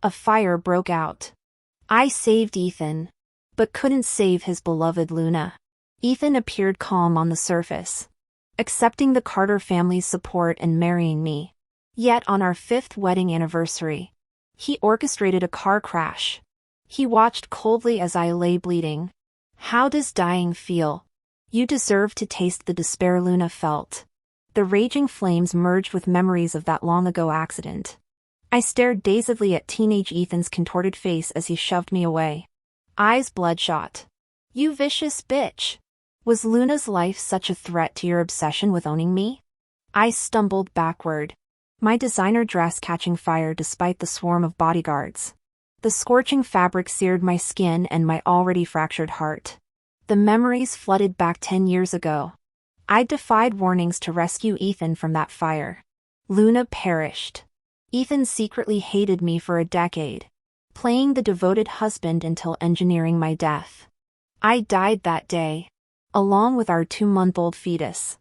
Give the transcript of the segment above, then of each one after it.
A fire broke out. I saved Ethan, but couldn't save his beloved Luna. Ethan appeared calm on the surface, accepting the Carter family's support and marrying me. Yet on our 5th wedding anniversary, he orchestrated a car crash. He watched coldly as I lay bleeding. How does dying feel? You deserve to taste the despair Luna felt. The raging flames merged with memories of that long-ago accident. I stared dazedly at teenage Ethan's contorted face as he shoved me away. Eyes bloodshot. You vicious bitch. Was Luna's life such a threat to your obsession with owning me? I stumbled backward, my designer dress catching fire despite the swarm of bodyguards. The scorching fabric seared my skin and my already fractured heart. The memories flooded back 10 years ago. I defied warnings to rescue Ethan from that fire. Luna perished. Ethan secretly hated me for a decade, playing the devoted husband until engineering my death. I died that day, along with our 2-month-old fetus.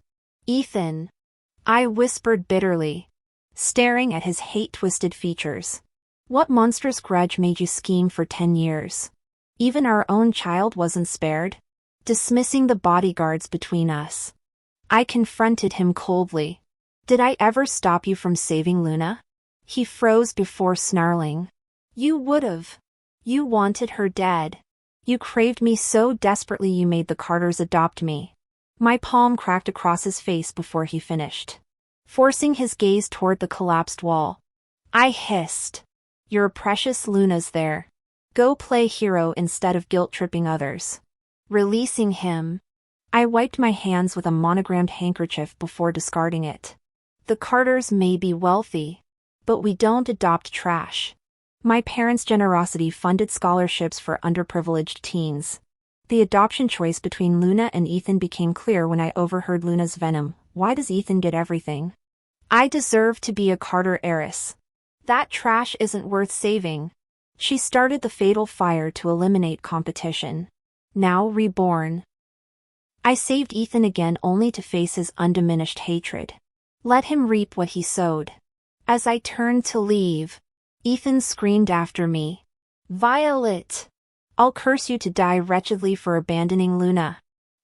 Ethan, I whispered bitterly, staring at his hate-twisted features. What monstrous grudge made you scheme for 10 years? Even our own child wasn't spared, dismissing the bodyguards between us. I confronted him coldly. Did I ever stop you from saving Luna? He froze before snarling. You would've. You wanted her dead. You craved me so desperately you made the Carters adopt me. My palm cracked across his face before he finished, forcing his gaze toward the collapsed wall. I hissed. Your precious Luna's there. Go play hero instead of guilt-tripping others. Releasing him, I wiped my hands with a monogrammed handkerchief before discarding it. The Carters may be wealthy, but we don't adopt trash. My parents' generosity funded scholarships for underprivileged teens. The adoption choice between Luna and Ethan became clear when I overheard Luna's venom. Why does Ethan get everything? I deserve to be a Carter heiress. That trash isn't worth saving. She started the fatal fire to eliminate competition. Now reborn. I saved Ethan again only to face his undiminished hatred. Let him reap what he sowed. As I turned to leave, Ethan screamed after me. Violet! I'll curse you to die wretchedly for abandoning Luna.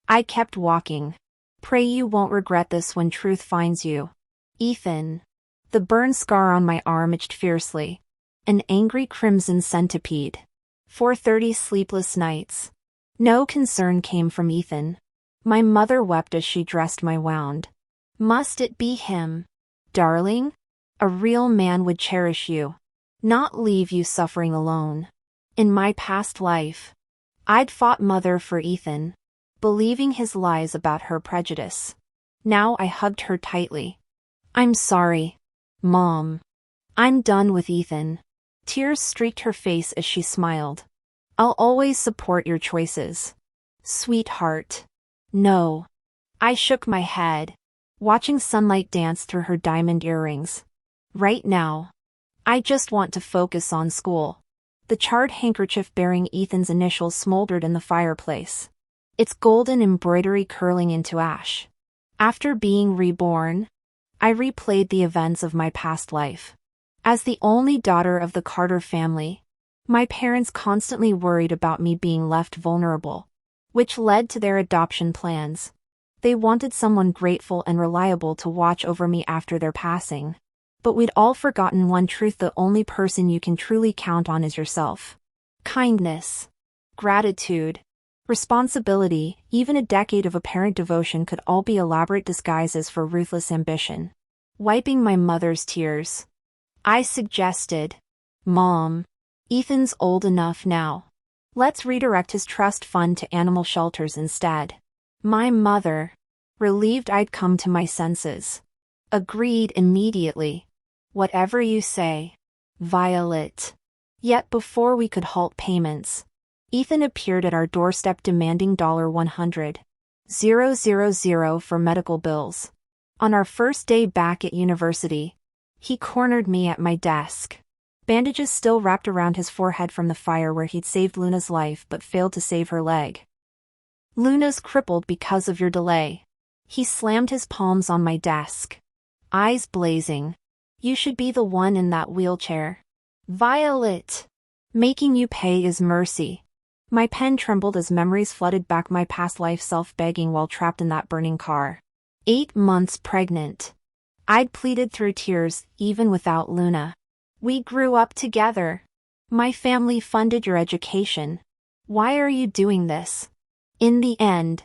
I kept walking. Pray you won't regret this when truth finds you. Ethan. The burn scar on my arm itched fiercely. An angry crimson centipede. 4:30 sleepless nights. No concern came from Ethan. My mother wept as she dressed my wound. Must it be him? Darling? A real man would cherish you, not leave you suffering alone. In my past life, I'd fought mother for Ethan, believing his lies about her prejudice. Now I hugged her tightly. I'm sorry, Mom. I'm done with Ethan. Tears streaked her face as she smiled. I'll always support your choices. Sweetheart. No. I shook my head, watching sunlight dance through her diamond earrings. Right now, I just want to focus on school. The charred handkerchief bearing Ethan's initials smoldered in the fireplace, its golden embroidery curling into ash. After being reborn, I replayed the events of my past life. As the only daughter of the Carter family, my parents constantly worried about me being left vulnerable, which led to their adoption plans. They wanted someone grateful and reliable to watch over me after their passing. But we'd all forgotten one truth: the only person you can truly count on is yourself. Kindness, gratitude, responsibility, even a decade of apparent devotion could all be elaborate disguises for ruthless ambition. Wiping my mother's tears, I suggested, Mom, Ethan's old enough now. Let's redirect his trust fund to animal shelters instead. My mother, relieved I'd come to my senses, agreed immediately. Whatever you say, Violet. Yet before we could halt payments, Ethan appeared at our doorstep demanding $100,000 for medical bills. On our first day back at university, he cornered me at my desk. Bandages still wrapped around his forehead from the fire where he'd saved Luna's life but failed to save her leg. Luna's crippled because of your delay. He slammed his palms on my desk, eyes blazing. You should be the one in that wheelchair. Violet. Making you pay is mercy. My pen trembled as memories flooded back my past life self begging while trapped in that burning car. 8 months pregnant. I'd pleaded through tears, even without Luna. We grew up together. My family funded your education. Why are you doing this? In the end,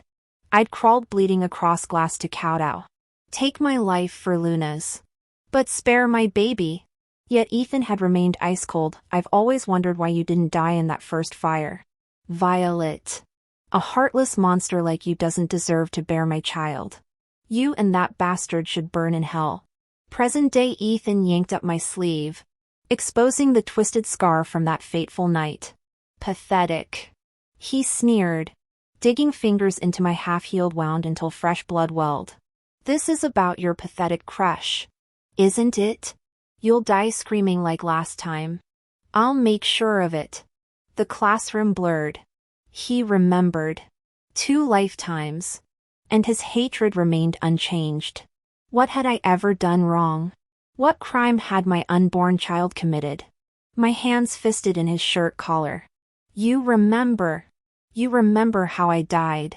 I'd crawled bleeding across glass to kowtow. Take my life for Luna's. But spare my baby. Yet Ethan had remained ice cold. I've always wondered why you didn't die in that first fire. Violet. A heartless monster like you doesn't deserve to bear my child. You and that bastard should burn in hell. Present-day Ethan yanked up my sleeve, exposing the twisted scar from that fateful night. Pathetic. He sneered, digging fingers into my half-healed wound until fresh blood welled. This is about your pathetic crush, isn't it? You'll die screaming like last time. I'll make sure of it. The classroom blurred. He remembered. 2 lifetimes. And his hatred remained unchanged. What had I ever done wrong? What crime had my unborn child committed? My hands fisted in his shirt collar. You remember. You remember how I died.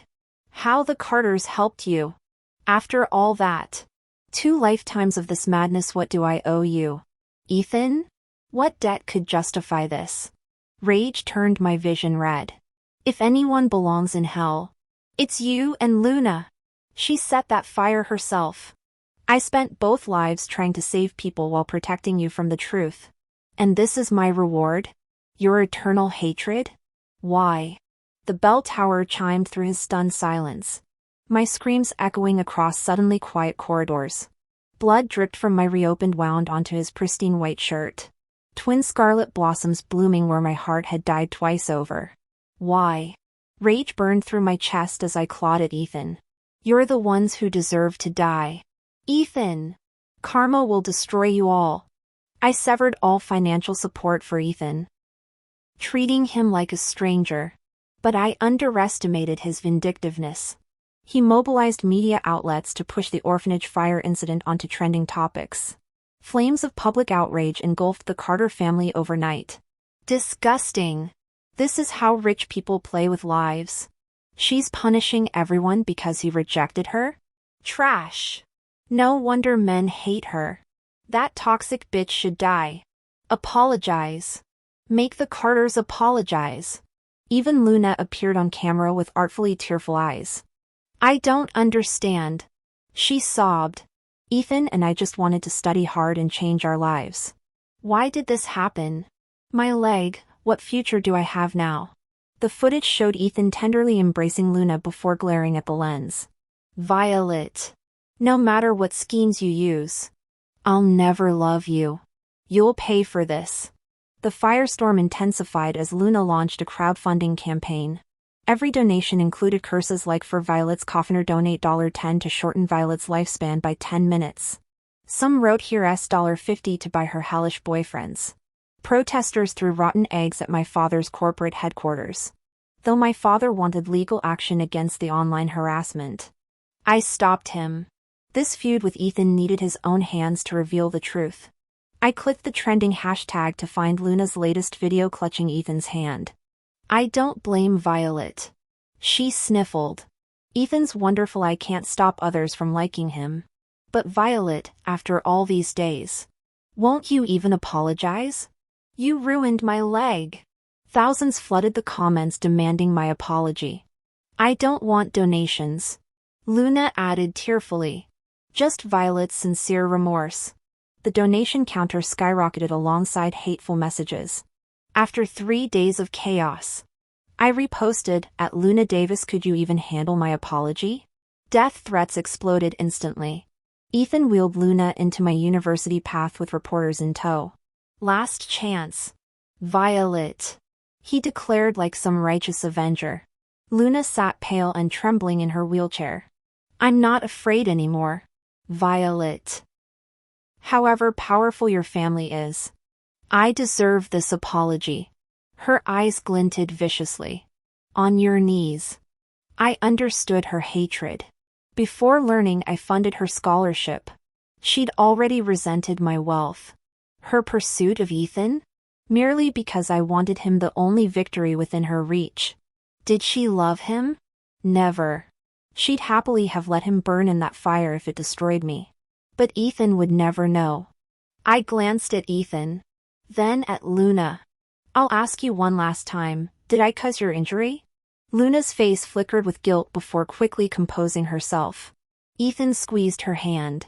How the Carters helped you. After all that. 2 lifetimes of this madness, what do I owe you? Ethan? What debt could justify this? Rage turned my vision red. If anyone belongs in hell, it's you and Luna. She set that fire herself. I spent both lives trying to save people while protecting you from the truth. And this is my reward? Your eternal hatred? Why? The bell tower chimed through his stunned silence, my screams echoing across suddenly quiet corridors. Blood dripped from my reopened wound onto his pristine white shirt. Twin scarlet blossoms blooming where my heart had died twice over. Why? Rage burned through my chest as I clawed at Ethan. You're the ones who deserve to die. Ethan! Karma will destroy you all. I severed all financial support for Ethan, treating him like a stranger. But I underestimated his vindictiveness. He mobilized media outlets to push the orphanage fire incident onto trending topics. Flames of public outrage engulfed the Carter family overnight. Disgusting. This is how rich people play with lives. She's punishing everyone because he rejected her? Trash. No wonder men hate her. That toxic bitch should die. Apologize. Make the Carters apologize. Even Luna appeared on camera with artfully tearful eyes. I don't understand. She sobbed. Ethan and I just wanted to study hard and change our lives. Why did this happen? My leg, what future do I have now? The footage showed Ethan tenderly embracing Luna before glaring at the lens. Violet. No matter what schemes you use, I'll never love you. You'll pay for this. The firestorm intensified as Luna launched a crowdfunding campaign. Every donation included curses like "For Violet's coffin" or "Donate $10 to shorten Violet's lifespan by 10 minutes. Some wrote "Here's $50 to buy her hellish boyfriends." Protesters threw rotten eggs at my father's corporate headquarters. Though my father wanted legal action against the online harassment, I stopped him. This feud with Ethan needed his own hands to reveal the truth. I clicked the trending hashtag to find Luna's latest video clutching Ethan's hand. I don't blame Violet. She sniffled. Ethan's wonderful. I can't stop others from liking him. But Violet, after all these days, won't you even apologize? You ruined my leg. Thousands flooded the comments demanding my apology. I don't want donations, Luna added tearfully. Just Violet's sincere remorse. The donation counter skyrocketed alongside hateful messages. After 3 days of chaos, I reposted, at Luna Davis, could you even handle my apology? Death threats exploded instantly. Ethan wheeled Luna into my university path with reporters in tow. Last chance. Violet. He declared like some righteous avenger. Luna sat pale and trembling in her wheelchair. I'm not afraid anymore. Violet. However powerful your family is, I deserve this apology. Her eyes glinted viciously. On your knees. I understood her hatred. Before learning I funded her scholarship, she'd already resented my wealth. Her pursuit of Ethan? merely because I wanted him the only victory within her reach. Did she love him? Never. She'd happily have let him burn in that fire if it destroyed me. But Ethan would never know. I glanced at Ethan. Then at Luna. I'll ask you one last time, did I cause your injury? Luna's face flickered with guilt before quickly composing herself. Ethan squeezed her hand.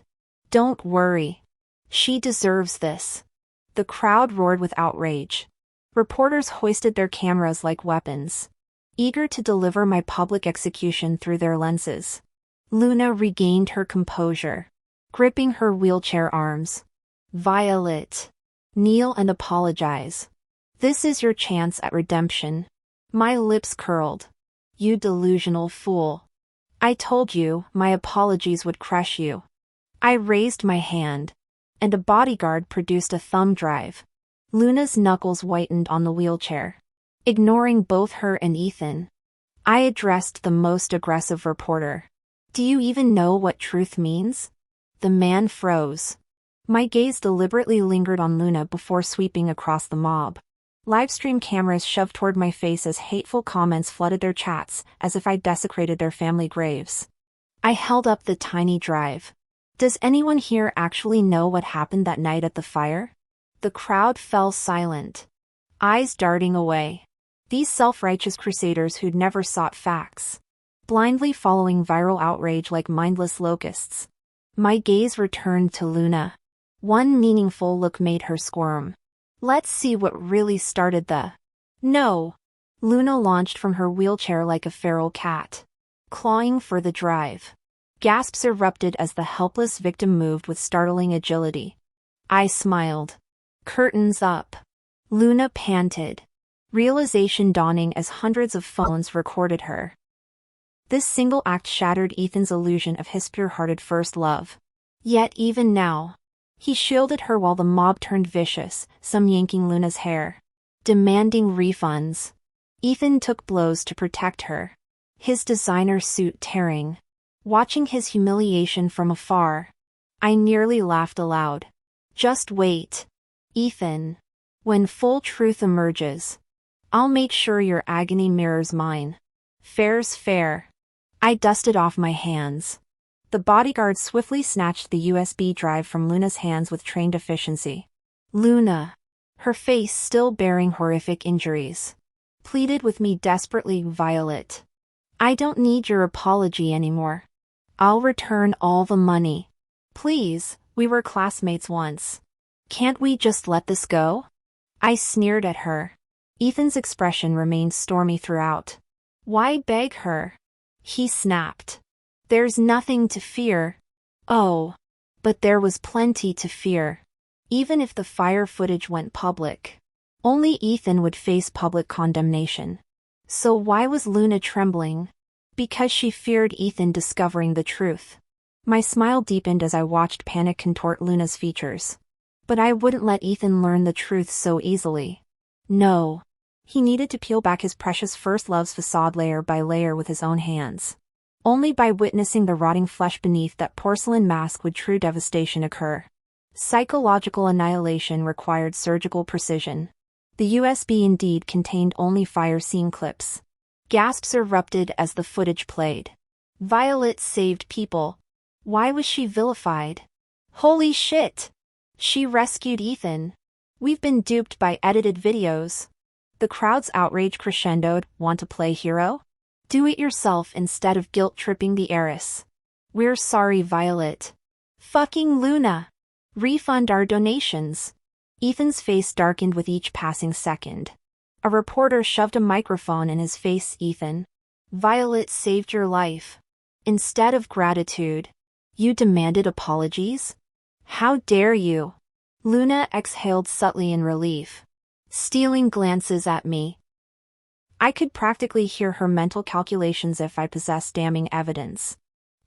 Don't worry. She deserves this. The crowd roared with outrage. Reporters hoisted their cameras like weapons, eager to deliver my public execution through their lenses. Luna regained her composure, gripping her wheelchair arms. Violet. Kneel and apologize. This is your chance at redemption. My lips curled. You delusional fool. I told you my apologies would crush you. I raised my hand, and a bodyguard produced a thumb drive. Luna's knuckles whitened on the wheelchair. Ignoring both her and Ethan, I addressed the most aggressive reporter. Do you even know what truth means? The man froze. My gaze deliberately lingered on Luna before sweeping across the mob. Livestream cameras shoved toward my face as hateful comments flooded their chats, as if I desecrated their family graves. I held up the tiny drive. Does anyone here actually know what happened that night at the fire? The crowd fell silent, eyes darting away. These self-righteous crusaders who'd never sought facts, blindly following viral outrage like mindless locusts. My gaze returned to Luna. One meaningful look made her squirm. Let's see what really started the... No! Luna launched from her wheelchair like a feral cat, clawing for the drive. Gasps erupted as the helpless victim moved with startling agility. I smiled. Curtains up. Luna panted, realization dawning as hundreds of phones recorded her. This single act shattered Ethan's illusion of his pure-hearted first love. Yet even now, he shielded her while the mob turned vicious, some yanking Luna's hair, demanding refunds. Ethan took blows to protect her, his designer suit tearing. Watching his humiliation from afar, I nearly laughed aloud. Just wait, Ethan. When full truth emerges, I'll make sure your agony mirrors mine. Fair's fair. I dusted off my hands. The bodyguard swiftly snatched the USB drive from Luna's hands with trained efficiency. Luna, her face still bearing horrific injuries, pleaded with me desperately. Violet, I don't need your apology anymore. I'll return all the money. Please, we were classmates once. Can't we just let this go? I sneered at her. Ethan's expression remained stormy throughout. Why beg her? He snapped. There's nothing to fear. Oh, but there was plenty to fear. Even if the fire footage went public, only Ethan would face public condemnation. So why was Luna trembling? Because she feared Ethan discovering the truth. My smile deepened as I watched panic contort Luna's features. But I wouldn't let Ethan learn the truth so easily. No. He needed to peel back his precious first love's facade layer by layer with his own hands. Only by witnessing the rotting flesh beneath that porcelain mask would true devastation occur. Psychological annihilation required surgical precision. The USB indeed contained only fire scene clips. Gasps erupted as the footage played. Violet saved people. Why was she vilified? Holy shit! She rescued Ethan. We've been duped by edited videos. The crowd's outrage crescendoed. Want to play hero? Do it yourself instead of guilt-tripping the heiress. We're sorry, Violet. Fucking Luna. Refund our donations. Ethan's face darkened with each passing second. A reporter shoved a microphone in his face. Ethan, Violet saved your life. Instead of gratitude, you demanded apologies? How dare you? Luna exhaled subtly in relief, stealing glances at me. I could practically hear her mental calculations. If I possessed damning evidence,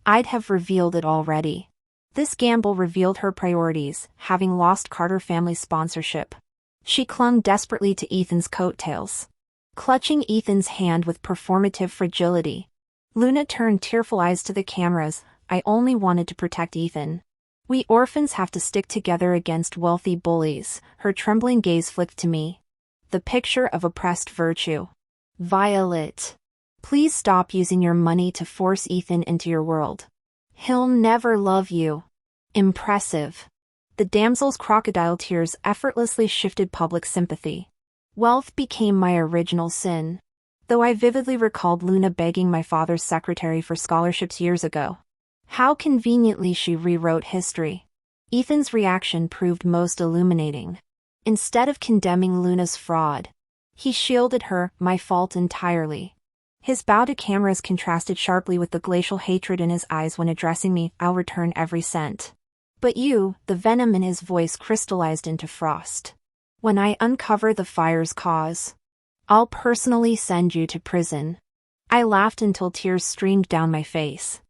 I'd have revealed it already. This gamble revealed her priorities, having lost Carter family sponsorship. She clung desperately to Ethan's coattails, clutching Ethan's hand with performative fragility. Luna turned tearful eyes to the cameras. I only wanted to protect Ethan. We orphans have to stick together against wealthy bullies. Her trembling gaze flicked to me. the picture of oppressed virtue. Violet, please stop using your money to force Ethan into your world. He'll never love you. Impressive. The damsel's crocodile tears effortlessly shifted public sympathy. Wealth became my original sin. Though I vividly recalled Luna begging my father's secretary for scholarships years ago. How conveniently she rewrote history. Ethan's reaction proved most illuminating. Instead of condemning Luna's fraud, he shielded her, my fault entirely. His bow to cameras contrasted sharply with the glacial hatred in his eyes when addressing me. I'll return every cent. But you, the venom in his voice crystallized into frost. When I uncover the fire's cause, I'll personally send you to prison. I laughed until tears streamed down my face.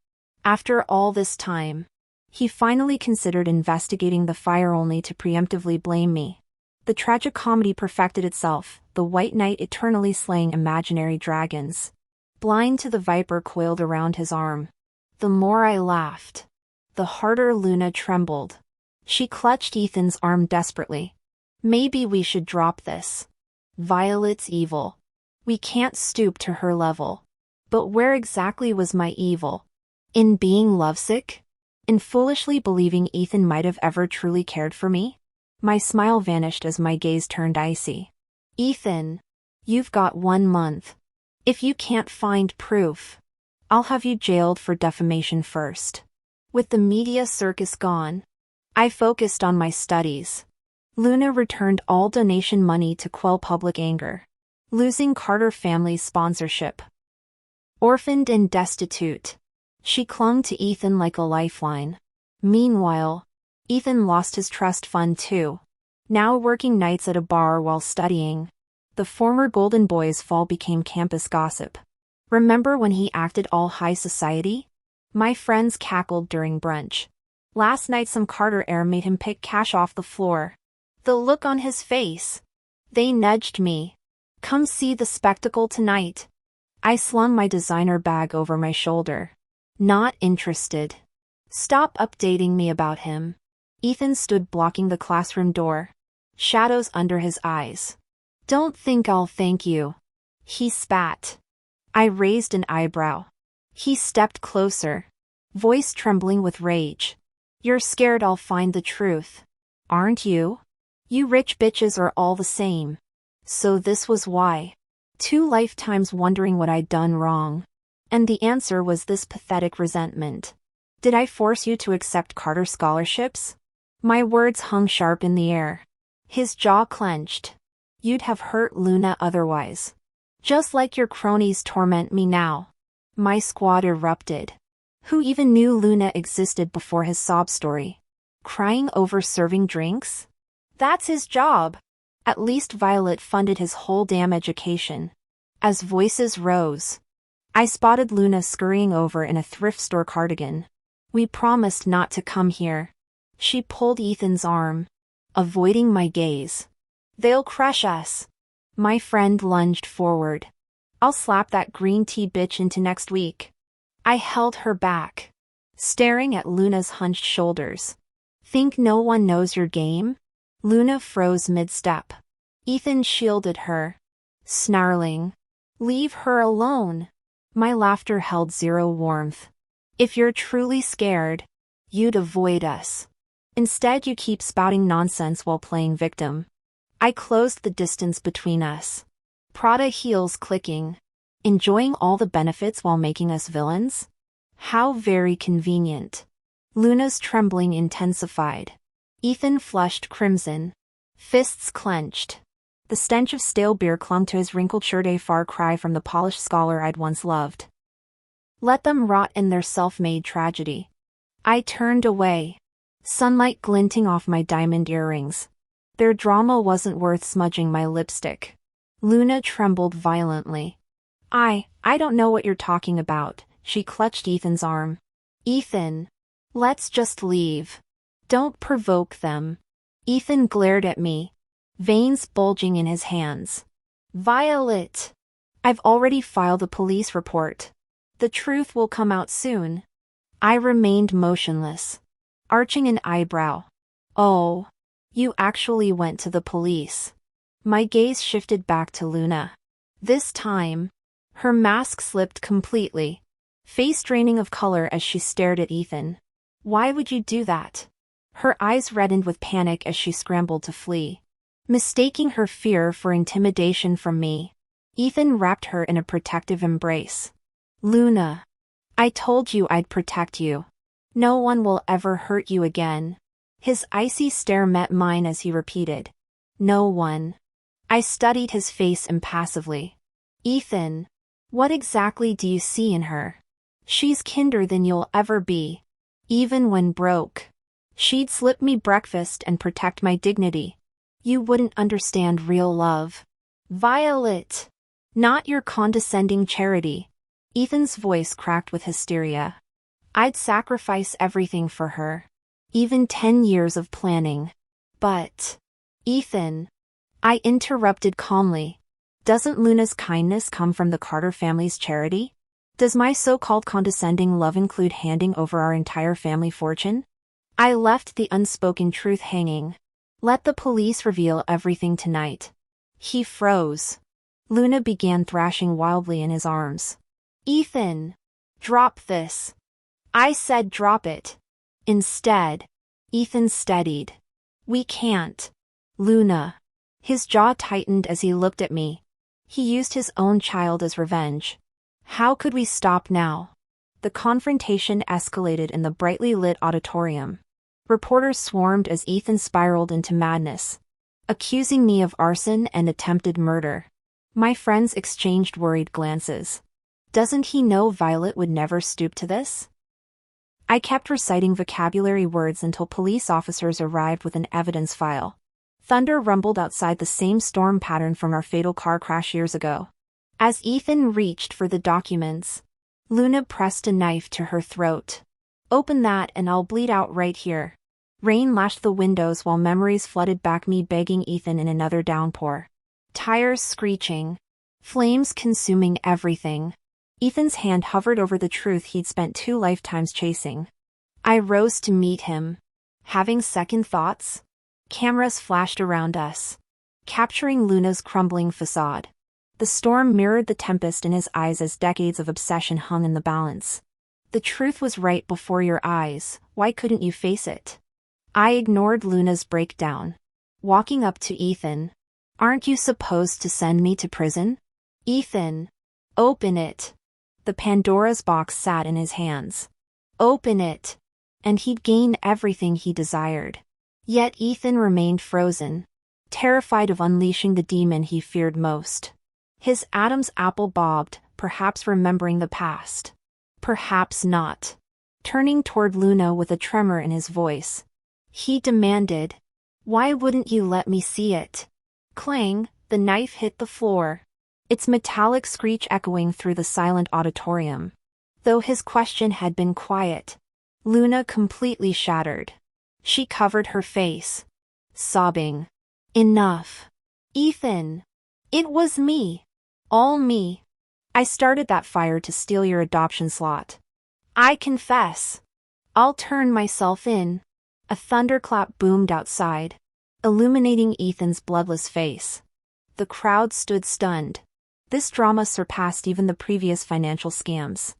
After all this time, he finally considered investigating the fire only to preemptively blame me. The tragic comedy perfected itself, the White Knight eternally slaying imaginary dragons. Blind to the viper coiled around his arm. The more I laughed, the harder Luna trembled. She clutched Ethan's arm desperately. Maybe we should drop this. Violet's evil. We can't stoop to her level. But where exactly was my evil? In being lovesick? In foolishly believing Ethan might have ever truly cared for me? My smile vanished as my gaze turned icy. Ethan, you've got 1 month. If you can't find proof, I'll have you jailed for defamation first. With the media circus gone, I focused on my studies. Luna returned all donation money to quell public anger, losing Carter family's sponsorship. Orphaned and destitute, she clung to Ethan like a lifeline. Meanwhile, Ethan lost his trust fund too. Now working nights at a bar while studying, the former Golden Boy's fall became campus gossip. Remember when he acted all high society? My friends cackled during brunch. Last night some Carter heir made him pick cash off the floor. The look on his face. They nudged me. Come see the spectacle tonight. I slung my designer bag over my shoulder. Not interested. Stop updating me about him. Ethan stood blocking the classroom door, shadows under his eyes. Don't think I'll thank you. He spat. I raised an eyebrow. He stepped closer, voice trembling with rage. You're scared I'll find the truth, aren't you? You rich bitches are all the same. So this was why. 2 lifetimes wondering what I'd done wrong. And the answer was this pathetic resentment. Did I force you to accept Carter scholarships? My words hung sharp in the air. His jaw clenched. You'd have hurt Luna otherwise. Just like your cronies torment me now. My squad erupted. Who even knew Luna existed before his sob story? Crying over serving drinks? That's his job. At least Violet funded his whole damn education. As voices rose, I spotted Luna scurrying over in a thrift store cardigan. We promised not to come here. She pulled Ethan's arm, avoiding my gaze. They'll crush us. My friend lunged forward. I'll slap that green tea bitch into next week. I held her back, staring at Luna's hunched shoulders. Think no one knows your game? Luna froze mid-step. Ethan shielded her, snarling, "Leave her alone." My laughter held zero warmth. If you're truly scared, you'd avoid us. Instead you keep spouting nonsense while playing victim. I closed the distance between us. Prada heels clicking. Enjoying all the benefits while making us villains? How very convenient. Luna's trembling intensified. Ethan flushed crimson. Fists clenched. The stench of stale beer clung to his wrinkled shirt, a far cry from the polished scholar I'd once loved. Let them rot in their self-made tragedy. I turned away, sunlight glinting off my diamond earrings. Their drama wasn't worth smudging my lipstick. Luna trembled violently. I don't know what you're talking about. She clutched Ethan's arm. Ethan, let's just leave. Don't provoke them. Ethan glared at me, veins bulging in his hands. Violet, I've already filed a police report. The truth will come out soon. I remained motionless, arching an eyebrow. Oh, you actually went to the police. My gaze shifted back to Luna. This time, her mask slipped completely, face draining of color as she stared at Ethan. Why would you do that? Her eyes reddened with panic as she scrambled to flee. Mistaking her fear for intimidation from me, Ethan wrapped her in a protective embrace. Luna, I told you I'd protect you. No one will ever hurt you again. His icy stare met mine as he repeated. No one. I studied his face impassively. Ethan, what exactly do you see in her? She's kinder than you'll ever be. Even when broke, she'd slip me breakfast and protect my dignity. You wouldn't understand real love. Violet. Not your condescending charity. Ethan's voice cracked with hysteria. I'd sacrifice everything for her. Even 10 years of planning. But, Ethan, I interrupted calmly. Doesn't Luna's kindness come from the Carter family's charity? Does my so-called condescending love include handing over our entire family fortune? I left the unspoken truth hanging. Let the police reveal everything tonight. He froze. Luna began thrashing wildly in his arms. Ethan! Drop this. I said drop it. Instead, Ethan steadied. We can't. Luna. His jaw tightened as he looked at me. He used his own child as revenge. How could we stop now? The confrontation escalated in the brightly lit auditorium. Reporters swarmed as Ethan spiraled into madness, accusing me of arson and attempted murder. My friends exchanged worried glances. Doesn't he know Violet would never stoop to this? I kept reciting vocabulary words until police officers arrived with an evidence file. Thunder rumbled outside, the same storm pattern from our fatal car crash years ago. As Ethan reached for the documents, Luna pressed a knife to her throat. Open that and I'll bleed out right here. Rain lashed the windows while memories flooded back, me begging Ethan in another downpour. Tires screeching. Flames consuming everything. Ethan's hand hovered over the truth he'd spent 2 lifetimes chasing. I rose to meet him. Having second thoughts? Cameras flashed around us, capturing Luna's crumbling facade. The storm mirrored the tempest in his eyes as decades of obsession hung in the balance. The truth was right before your eyes, why couldn't you face it? I ignored Luna's breakdown. Walking up to Ethan. Aren't you supposed to send me to prison? Ethan. Open it. The Pandora's box sat in his hands. Open it. And he'd gain everything he desired. Yet Ethan remained frozen, terrified of unleashing the demon he feared most. His Adam's apple bobbed, perhaps remembering the past. Perhaps not. Turning toward Luna with a tremor in his voice, he demanded, "Why wouldn't you let me see it?" Clang, the knife hit the floor, its metallic screech echoing through the silent auditorium. Though his question had been quiet, Luna completely shattered. She covered her face, sobbing. Enough. Ethan. It was me. All me. I started that fire to steal your adoption slot. I confess. I'll turn myself in. A thunderclap boomed outside, illuminating Ethan's bloodless face. The crowd stood stunned. This drama surpassed even the previous financial scams.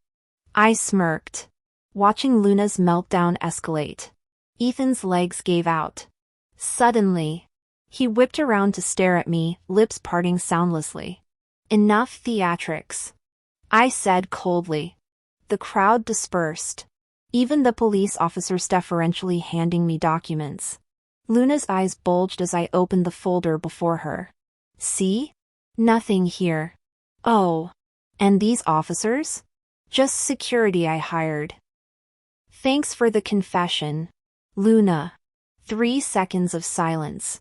I smirked, watching Luna's meltdown escalate. Ethan's legs gave out. Suddenly, he whipped around to stare at me, lips parting soundlessly. Enough theatrics, I said coldly. The crowd dispersed, even the police officers deferentially handing me documents. Luna's eyes bulged as I opened the folder before her. See? Nothing here. Oh. And these officers? Just security I hired. Thanks for the confession, Luna. 3 seconds of silence.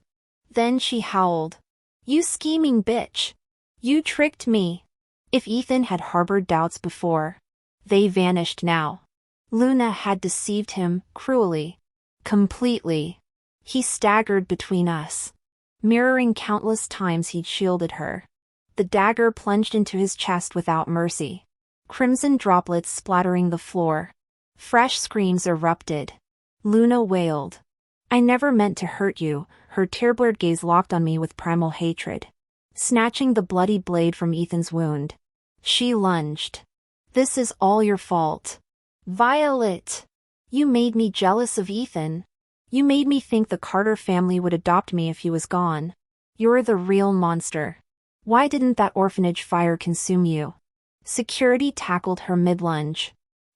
Then she howled. You scheming bitch. You tricked me. If Ethan had harbored doubts before, they vanished now. Luna had deceived him, cruelly. Completely. He staggered between us, mirroring countless times he'd shielded her. The dagger plunged into his chest without mercy. Crimson droplets splattering the floor. Fresh screams erupted. Luna wailed. I never meant to hurt you, her tear-blurred gaze locked on me with primal hatred. Snatching the bloody blade from Ethan's wound, she lunged. This is all your fault. Violet! You made me jealous of Ethan. You made me think the Carter family would adopt me if he was gone. You're the real monster. Why didn't that orphanage fire consume you? Security tackled her mid-lunge.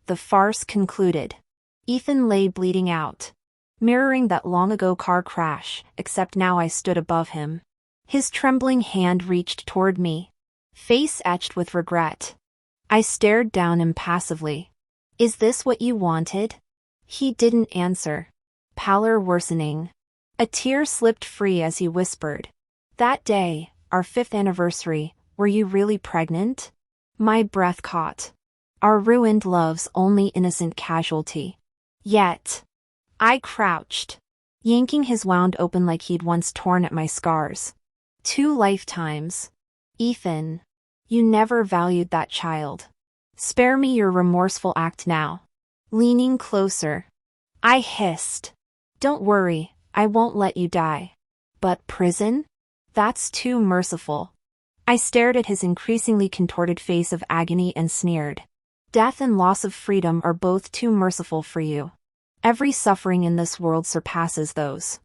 The farce concluded. Ethan lay bleeding out, mirroring that long-ago car crash, except now I stood above him. His trembling hand reached toward me, face etched with regret. I stared down impassively. Is this what you wanted? He didn't answer, pallor worsening. A tear slipped free as he whispered. That day, our 5th anniversary, were you really pregnant? My breath caught. Our ruined love's only innocent casualty. Yet, I crouched, yanking his wound open like he'd once torn at my scars. 2 lifetimes. Ethan, you never valued that child. Spare me your remorseful act now. Leaning closer, I hissed. Don't worry, I won't let you die. But prison? That's too merciful. I stared at his increasingly contorted face of agony and sneered. Death and loss of freedom are both too merciful for you. Every suffering in this world surpasses those.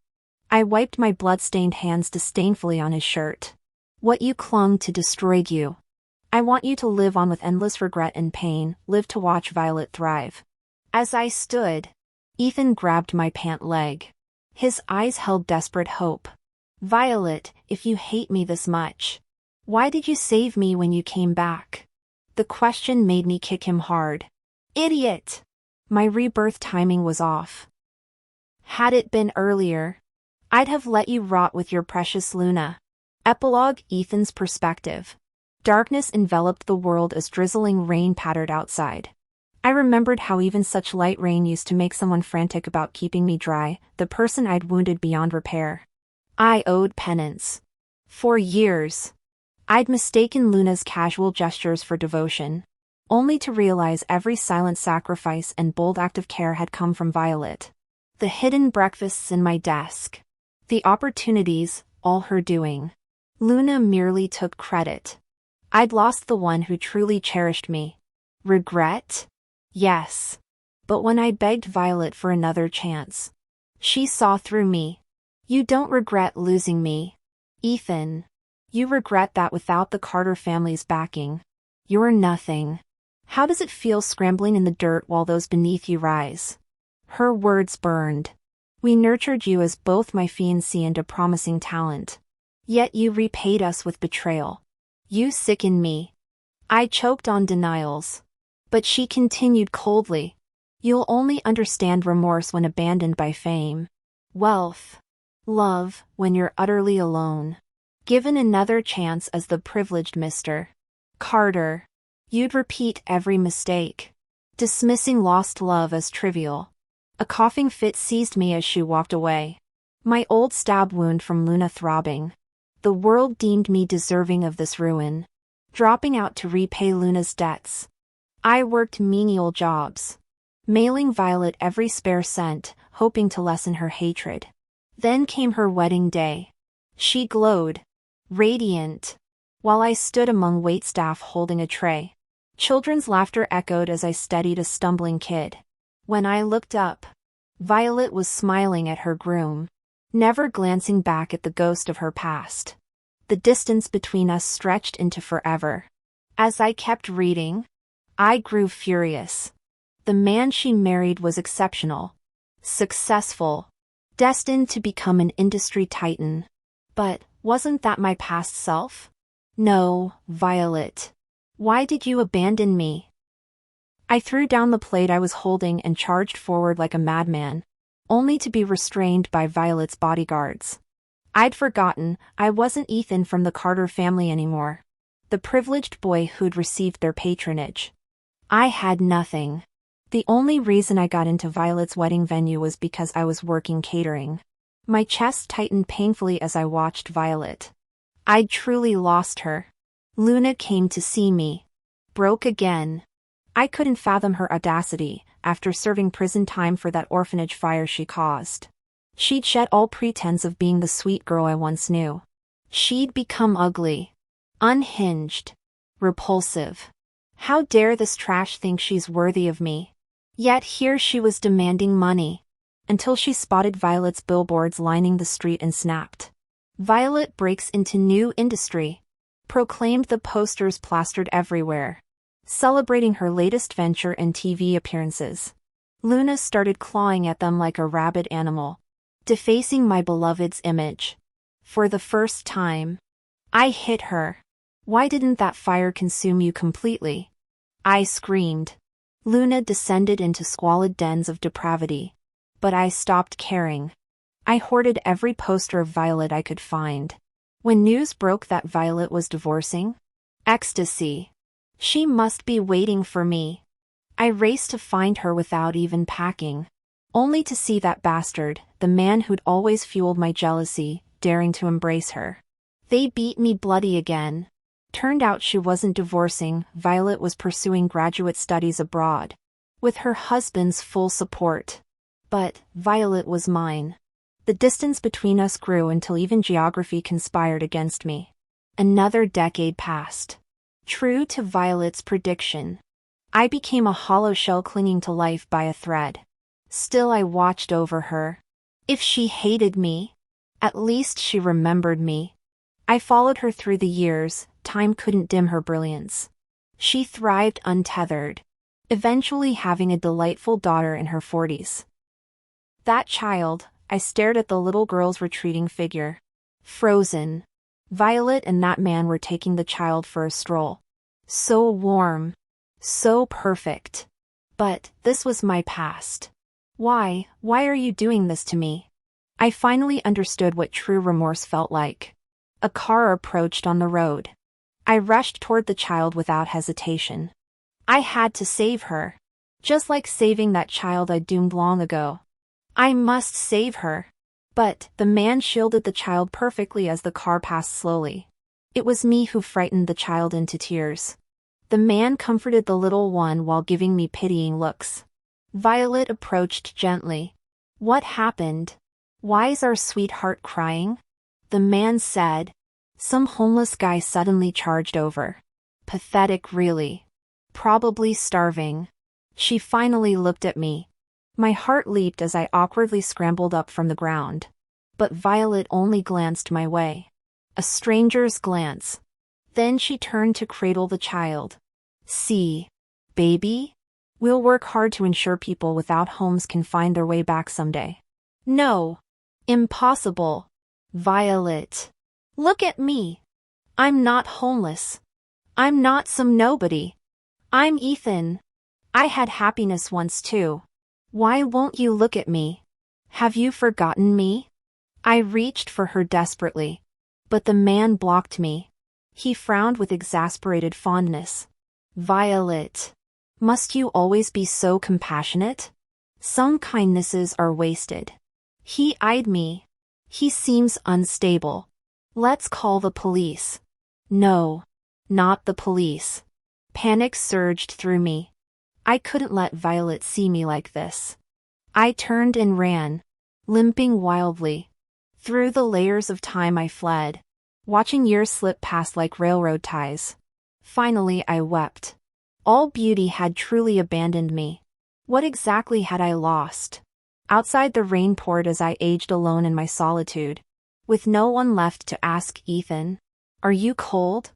I wiped my blood-stained hands disdainfully on his shirt. What you clung to destroyed you. I want you to live on with endless regret and pain, live to watch Violet thrive. As I stood, Ethan grabbed my pant leg. His eyes held desperate hope. Violet, if you hate me this much, why did you save me when you came back? The question made me kick him hard. Idiot! My rebirth timing was off. Had it been earlier, I'd have let you rot with your precious Luna. Epilogue. Ethan's perspective. Darkness enveloped the world as drizzling rain pattered outside. I remembered how even such light rain used to make someone frantic about keeping me dry, the person I'd wounded beyond repair. I owed penance. For years, I'd mistaken Luna's casual gestures for devotion, only to realize every silent sacrifice and bold act of care had come from Violet. The hidden breakfasts in my desk. The opportunities, all her doing. Luna merely took credit. I'd lost the one who truly cherished me. Regret? Yes. But when I begged Violet for another chance, she saw through me. You don't regret losing me, Ethan. You regret that without the Carter family's backing, you're nothing. How does it feel scrambling in the dirt while those beneath you rise? Her words burned. We nurtured you as both my fiancé and a promising talent. Yet you repaid us with betrayal. You sicken me. I choked on denials. But she continued coldly. You'll only understand remorse when abandoned by fame, wealth, love, when you're utterly alone. Given another chance as the privileged Mr. Carter, you'd repeat every mistake, dismissing lost love as trivial. A coughing fit seized me as she walked away. My old stab wound from Luna throbbing. The world deemed me deserving of this ruin. Dropping out to repay Luna's debts. I worked menial jobs, mailing Violet every spare cent, hoping to lessen her hatred. Then came her wedding day. She glowed, radiant, while I stood among waitstaff holding a tray. Children's laughter echoed as I steadied a stumbling kid. When I looked up, Violet was smiling at her groom, never glancing back at the ghost of her past. The distance between us stretched into forever. As I kept reading, I grew furious. The man she married was exceptional, successful, destined to become an industry titan. But wasn't that my past self? No, Violet. Why did you abandon me? I threw down the plate I was holding and charged forward like a madman, only to be restrained by Violet's bodyguards. I'd forgotten I wasn't Ethan from the Carter family anymore, the privileged boy who'd received their patronage. I had nothing. The only reason I got into Violet's wedding venue was because I was working catering. My chest tightened painfully as I watched Violet. I'd truly lost her. Luna came to see me. Broke again. I couldn't fathom her audacity, after serving prison time for that orphanage fire she caused. She'd shed all pretense of being the sweet girl I once knew. She'd become ugly, unhinged, repulsive. How dare this trash think she's worthy of me? Yet here she was demanding money. Until she spotted Violet's billboards lining the street and snapped. Violet breaks into new industry. Proclaimed the posters plastered everywhere. Celebrating her latest venture and TV appearances. Luna started clawing at them like a rabid animal. Defacing my beloved's image. For the first time. I hit her. Why didn't that fire consume you completely? I screamed. Luna descended into squalid dens of depravity. But I stopped caring. I hoarded every poster of Violet I could find. When news broke that Violet was divorcing, ecstasy. She must be waiting for me. I raced to find her without even packing. Only to see that bastard, the man who'd always fueled my jealousy, daring to embrace her. They beat me bloody again. Turned out she wasn't divorcing, Violet was pursuing graduate studies abroad. With her husband's full support. But Violet was mine. The distance between us grew until even geography conspired against me. Another decade passed. True to Violet's prediction. I became a hollow shell clinging to life by a thread. Still I watched over her. If she hated me, at least she remembered me. I followed her through the years, time couldn't dim her brilliance. She thrived untethered. Eventually having a delightful daughter in her 40s. That child, I stared at the little girl's retreating figure. Frozen. Violet and that man were taking the child for a stroll. So warm. So perfect. But this was my past. Why are you doing this to me? I finally understood what true remorse felt like. A car approached on the road. I rushed toward the child without hesitation. I had to save her. Just like saving that child I doomed long ago. I must save her. But the man shielded the child perfectly as the car passed slowly. It was me who frightened the child into tears. The man comforted the little one while giving me pitying looks. Violet approached gently. What happened? Why is our sweetheart crying? The man said. Some homeless guy suddenly charged over. Pathetic really. Probably starving. She finally looked at me. My heart leaped as I awkwardly scrambled up from the ground. But Violet only glanced my way. A stranger's glance. Then she turned to cradle the child. See, baby? We'll work hard to ensure people without homes can find their way back someday. No. Impossible. Violet. Look at me. I'm not homeless. I'm not some nobody. I'm Ethan. I had happiness once too. Why won't you look at me? Have you forgotten me? I reached for her desperately. But the man blocked me. He frowned with exasperated fondness. Violet. Must you always be so compassionate? Some kindnesses are wasted. He eyed me. He seems unstable. Let's call the police. No. Not the police. Panic surged through me. I couldn't let Violet see me like this. I turned and ran, limping wildly. Through the layers of time I fled, watching years slip past like railroad ties. Finally I wept. All beauty had truly abandoned me. What exactly had I lost? Outside the rain poured as I aged alone in my solitude. With no one left to ask. Ethan, are you cold?